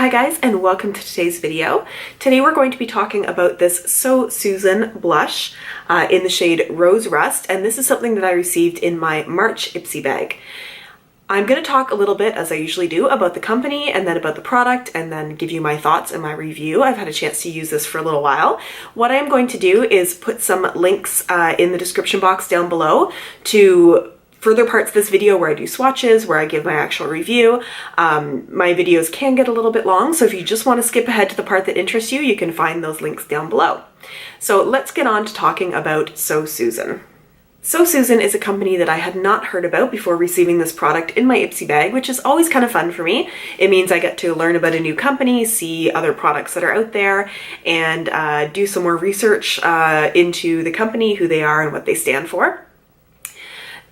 Hi guys, and welcome to today's video. Today we're going to be talking about this So Susan blush in the shade Rose Rust, and this is something that I received in my March Ipsy bag. I'm going to talk a little bit, as I usually do, about the company and then about the product and then give you my thoughts and my review. I've had a chance to use this for a little while. What I'm going to do is put some links in the description box down below to further parts of this video where I do swatches, where I give my actual review. My videos can get a little bit long, so if you just want to skip ahead to the part that interests you, you can find those links down below. So let's get on to talking about So Susan. So Susan is a company that I had not heard about before receiving this product in my Ipsy bag, which is always kind of fun for me. It means I get to learn about a new company, see other products that are out there, and do some more research into the company, who they are, and what they stand for.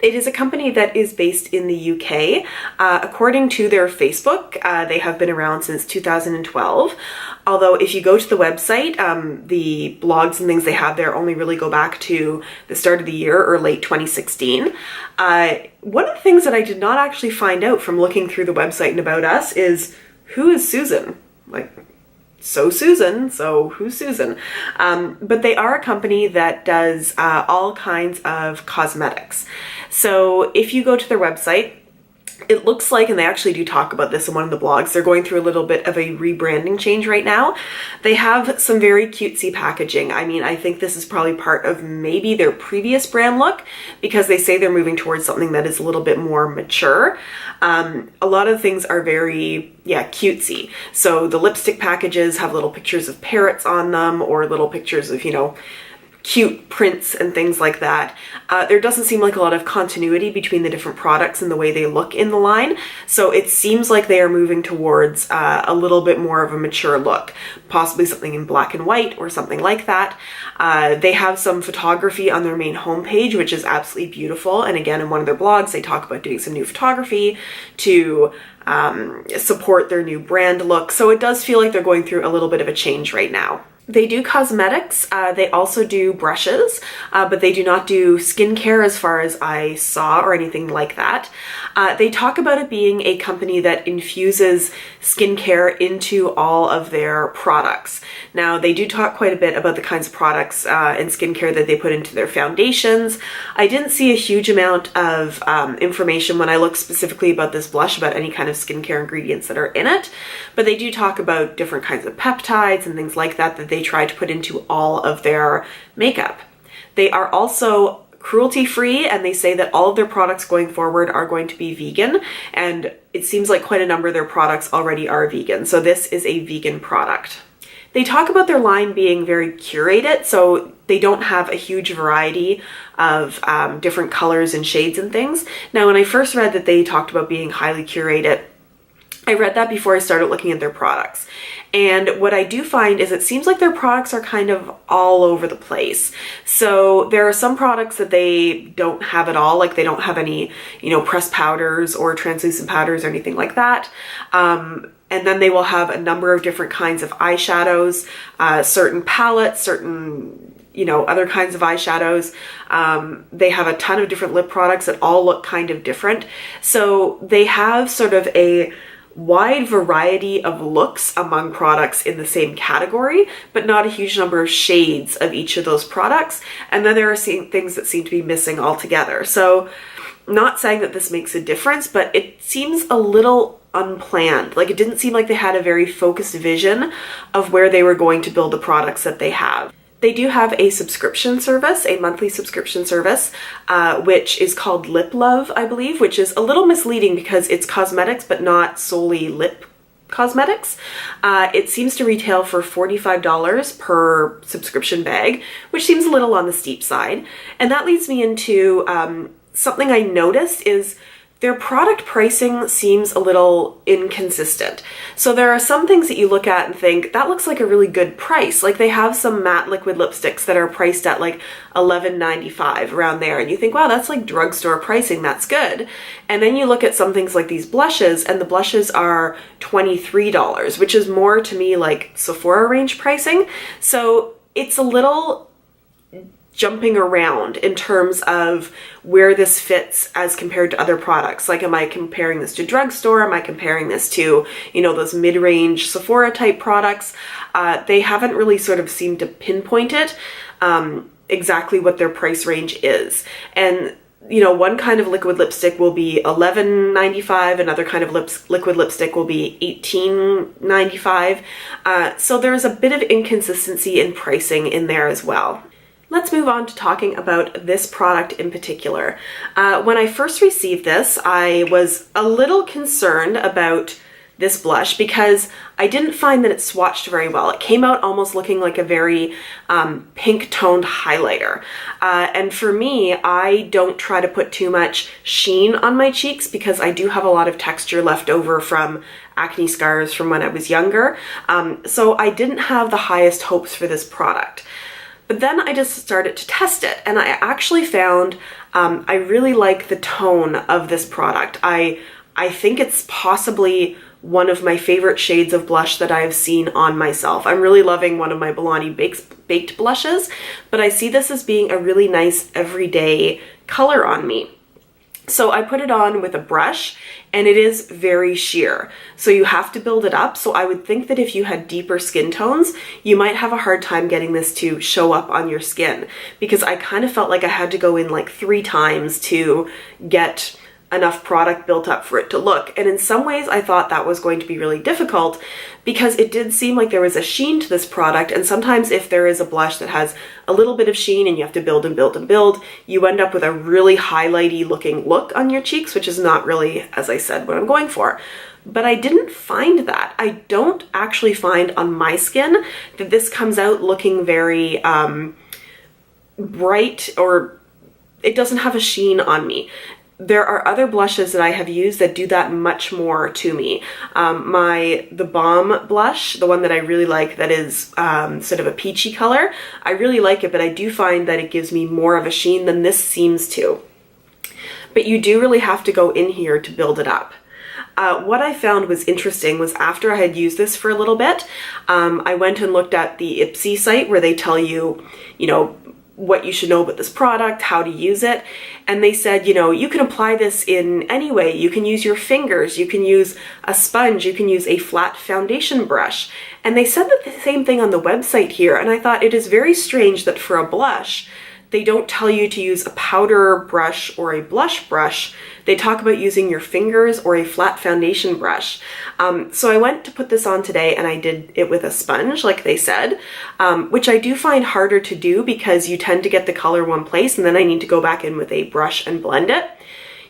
It is a company that is based in the UK. According to their Facebook, they have been around since 2012. Although if you go to the website, the blogs and things they have there only really go back to the start of the year or late 2016. One of the things that I did not actually find out from looking through the website and about us is, who is Susan? Like, So Susan, so who's Susan? But they are a company that does all kinds of cosmetics. So if you go to their website, it looks like, and they actually do talk about this in one of the blogs, they're going through a little bit of a rebranding change right now. They have some very cutesy packaging. I mean, I think this is probably part of maybe their previous brand look, because they say they're moving towards something that is a little bit more mature. A lot of things are very, cutesy. So the lipstick packages have little pictures of parrots on them, or little pictures of, cute prints and things like that. There doesn't seem like a lot of continuity between the different products and the way they look in the line, so it seems like they are moving towards a little bit more of a mature look, possibly something in black and white or something like that. They have some photography on their main homepage, which is absolutely beautiful, and again, in one of their blogs they talk about doing some new photography to support their new brand look, so it does feel like they're going through a little bit of a change right now. They do cosmetics, they also do brushes, but they do not do skincare as far as I saw or anything like that. They talk about it being a company that infuses skincare into all of their products. Now, they do talk quite a bit about the kinds of products and skincare that they put into their foundations. I didn't see a huge amount of information when I looked specifically about this blush about any kind of skincare ingredients that are in it, but they do talk about different kinds of peptides and things like that that they try to put into all of their makeup. They are also cruelty-free, and they say that all of their products going forward are going to be vegan, and it seems like quite a number of their products already are vegan, so this is a vegan product. They talk about their line being very curated, so they don't have a huge variety of different colors and shades and things. Now, when I first read that they talked about being highly curated, I read that before I started looking at their products. And what I do find is it seems like their products are kind of all over the place. So there are some products that they don't have at all, like they don't have any, pressed powders or translucent powders or anything like that. And then they will have a number of different kinds of eyeshadows, certain palettes, certain other kinds of eyeshadows. They have a ton of different lip products that all look kind of different. So they have sort of a wide variety of looks among products in the same category, but not a huge number of shades of each of those products. And then there are things that seem to be missing altogether. So not saying that this makes a difference, but it seems a little unplanned. Like, it didn't seem like they had a very focused vision of where they were going to build the products that they have. They do have a subscription service, a monthly subscription service, which is called Lip Love, I believe, which is a little misleading because it's cosmetics, but not solely lip cosmetics. It seems to retail for $45 per subscription bag, which seems a little on the steep side. And that leads me into something I noticed is their product pricing seems a little inconsistent. So there are some things that you look at and think, that looks like a really good price. Like, they have some matte liquid lipsticks that are priced at like $11.95, around there. And you think, wow, that's like drugstore pricing, that's good. And then you look at some things like these blushes, and the blushes are $23, which is more to me like Sephora range pricing. So it's a little jumping around in terms of where this fits as compared to other products. Like, am I comparing this to drugstore? Am I comparing this to, you know, those mid-range Sephora type products? They haven't really sort of seemed to pinpoint it, exactly what their price range is. And you know, one kind of liquid lipstick will be $11.95, another kind of liquid lipstick will be $18.95. So there's a bit of inconsistency in pricing in there as well. Let's move on to talking about this product in particular. When I first received this, I was a little concerned about this blush because I didn't find that it swatched very well. It came out almost looking like a very pink toned highlighter. And for me, I don't try to put too much sheen on my cheeks because I do have a lot of texture left over from acne scars from when I was younger. So I didn't have the highest hopes for this product. But then I just started to test it, and I actually found I really like the tone of this product. I think it's possibly one of my favorite shades of blush that I have seen on myself. I'm really loving one of my Milani Baked blushes, but I see this as being a really nice everyday color on me. So I put it on with a brush, and it is very sheer. So you have to build it up. So I would think that if you had deeper skin tones, you might have a hard time getting this to show up on your skin, because I kind of felt like I had to go in like 3 times to get enough product built up for it to look. And in some ways I thought that was going to be really difficult because it did seem like there was a sheen to this product, and sometimes if there is a blush that has a little bit of sheen and you have to build and build and build, you end up with a really highlighty looking look on your cheeks, which is not really, as I said, what I'm going for. But I didn't find that. I don't actually find on my skin that this comes out looking very bright, or it doesn't have a sheen on me. There are other blushes that I have used that do that much more to me. The Balm blush, the one that I really like that is sort of a peachy color, I really like it, but I do find that it gives me more of a sheen than this seems to. But you do really have to go in here to build it up. What I found was interesting was after I had used this for a little bit, I went and looked at the Ipsy site where they tell you, you know, what you should know about this product, how to use it. And they said, you know, you can apply this in any way. You can use your fingers, you can use a sponge, you can use a flat foundation brush. And they said that the same thing on the website here. And I thought it is very strange that for a blush, they don't tell you to use a powder brush or a blush brush. They talk about using your fingers or a flat foundation brush. So I went to put this on today and I did it with a sponge, like they said, which I do find harder to do because you tend to get the color one place and then I need to go back in with a brush and blend it.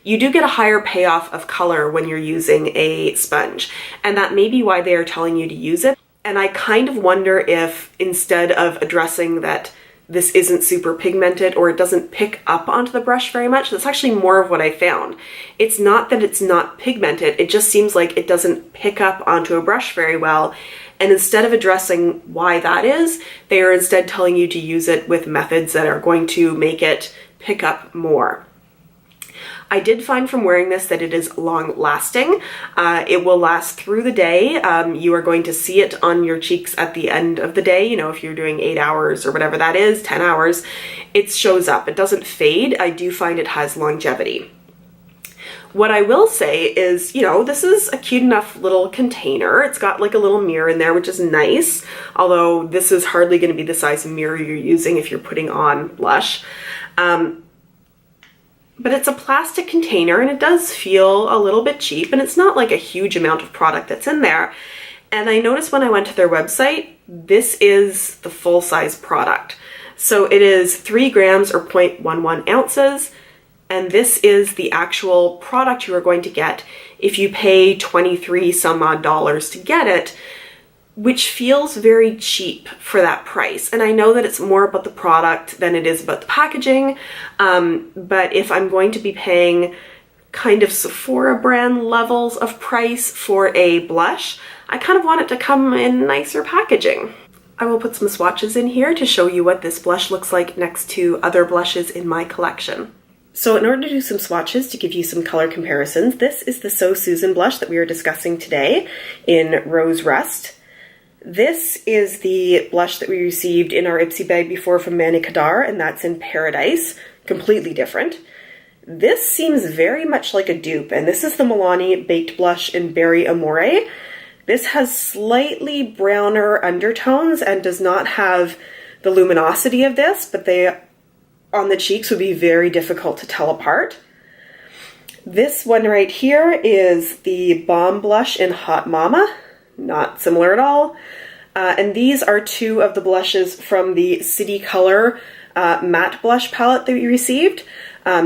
You do get a higher payoff of color when you're using a sponge, and that may be why they are telling you to use it. And I kind of wonder if instead of addressing that this isn't super pigmented or it doesn't pick up onto the brush very much, that's actually more of what I found. It's not that it's not pigmented, it just seems like it doesn't pick up onto a brush very well. And instead of addressing why that is, they are instead telling you to use it with methods that are going to make it pick up more. I did find from wearing this that it is long lasting. It will last through the day. You are going to see it on your cheeks at the end of the day. You know, if you're doing 8 hours or whatever that is, 10 hours, it shows up. It doesn't fade. I do find it has longevity. What I will say is, you know, this is a cute enough little container. It's got like a little mirror in there, which is nice. Although this is hardly going to be the size of mirror you're using if you're putting on blush. But it's a plastic container and it does feel a little bit cheap, and it's not like a huge amount of product that's in there. And I noticed when I went to their website, this is the full size product. So it is 3 grams or 0.11 ounces. And this is the actual product you are going to get if you pay $23 some odd to get it, which feels very cheap for that price. And I know that it's more about the product than it is about the packaging, but if I'm going to be paying kind of Sephora brand levels of price for a blush, I kind of want it to come in nicer packaging. I will put some swatches in here to show you what this blush looks like next to other blushes in my collection. So in order to do some swatches to give you some color comparisons, this is the So Susan blush that we are discussing today in Rose Rust. This is the blush that we received in our Ipsy bag before from Mani Kadar, and that's in Paradise. Completely different. This seems very much like a dupe, and this is the Milani Baked Blush in Berry Amore. This has slightly browner undertones and does not have the luminosity of this, but they on the cheeks would be very difficult to tell apart. This one right here is the Balm Blush in Hot Mama. Not similar at all. And these are two of the blushes from the City Color matte blush palette that we received,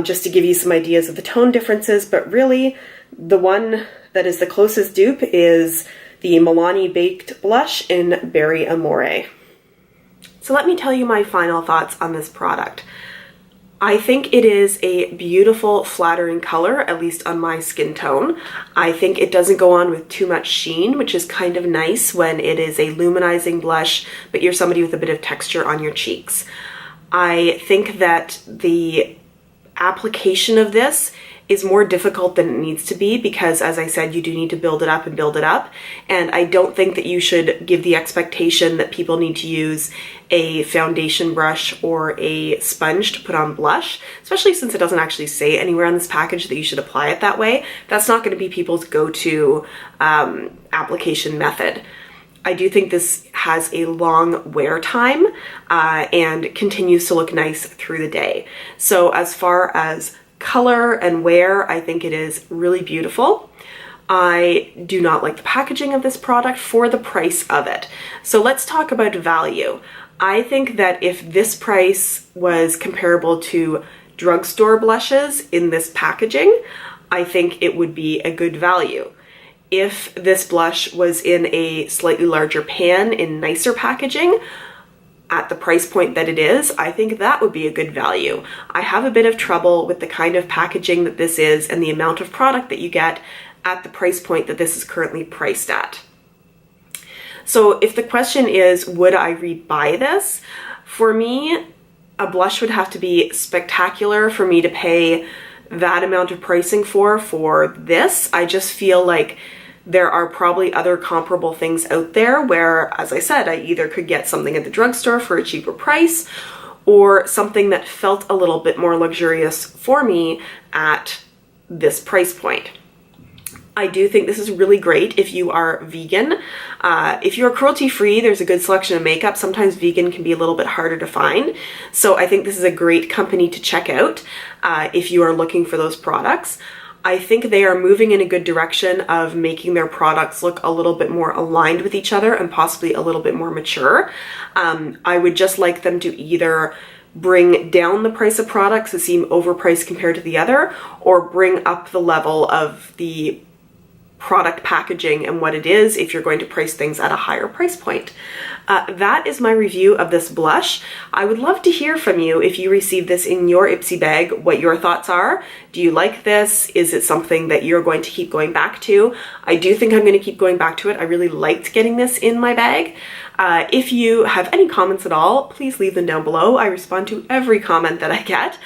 just to give you some ideas of the tone differences, but really the one that is the closest dupe is the Milani Baked Blush in Berry Amore. So let me tell you my final thoughts on this product. I think it is a beautiful, flattering color, at least on my skin tone. I think it doesn't go on with too much sheen, which is kind of nice when it is a luminizing blush, but you're somebody with a bit of texture on your cheeks. I think that the application of this is more difficult than it needs to be because, as I said, you do need to build it up and build it up. And I don't think that you should give the expectation that people need to use a foundation brush or a sponge to put on blush, especially since it doesn't actually say anywhere on this package that you should apply it that way. That's not going to be people's go-to application method. I do think this has a long wear time and continues to look nice through the day. So as far as color and wear, I think it is really beautiful. I do not like the packaging of this product for the price of it. So let's talk about value. I think that if this price was comparable to drugstore blushes in this packaging, I think it would be a good value. If this blush was in a slightly larger pan in nicer packaging, at the price point that it is, I think that would be a good value. I have a bit of trouble with the kind of packaging that this is and the amount of product that you get at the price point that this is currently priced at. So if the question is, would I rebuy this? For me, a blush would have to be spectacular for me to pay that amount of pricing for this. I just feel like there are probably other comparable things out there where, as I said, I either could get something at the drugstore for a cheaper price or something that felt a little bit more luxurious for me at this price point. I do think this is really great if you are vegan. If you're cruelty-free, there's a good selection of makeup. Sometimes vegan can be a little bit harder to find. So I think this is a great company to check out if you are looking for those products. I think they are moving in a good direction of making their products look a little bit more aligned with each other and possibly a little bit more mature. I would just like them to either bring down the price of products that seem overpriced compared to the other, or bring up the level of the product packaging and what it is if you're going to price things at a higher price point. That is my review of this blush. I would love to hear from you if you received this in your Ipsy bag, what your thoughts are. Do you like this? Is it something that you're going to keep going back to? I do think I'm going to keep going back to it. I really liked getting this in my bag. If you have any comments at all, please leave them down below. I respond to every comment that I get.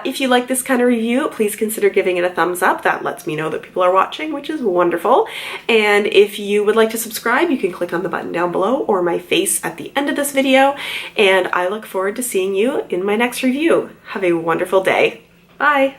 If you like this kind of review, please consider giving it a thumbs up. That lets me know that people are watching, which is wonderful. And if you would like to subscribe, you can click on the button down below or my face at the end of this video. And I look forward to seeing you in my next review. Have a wonderful day. Bye.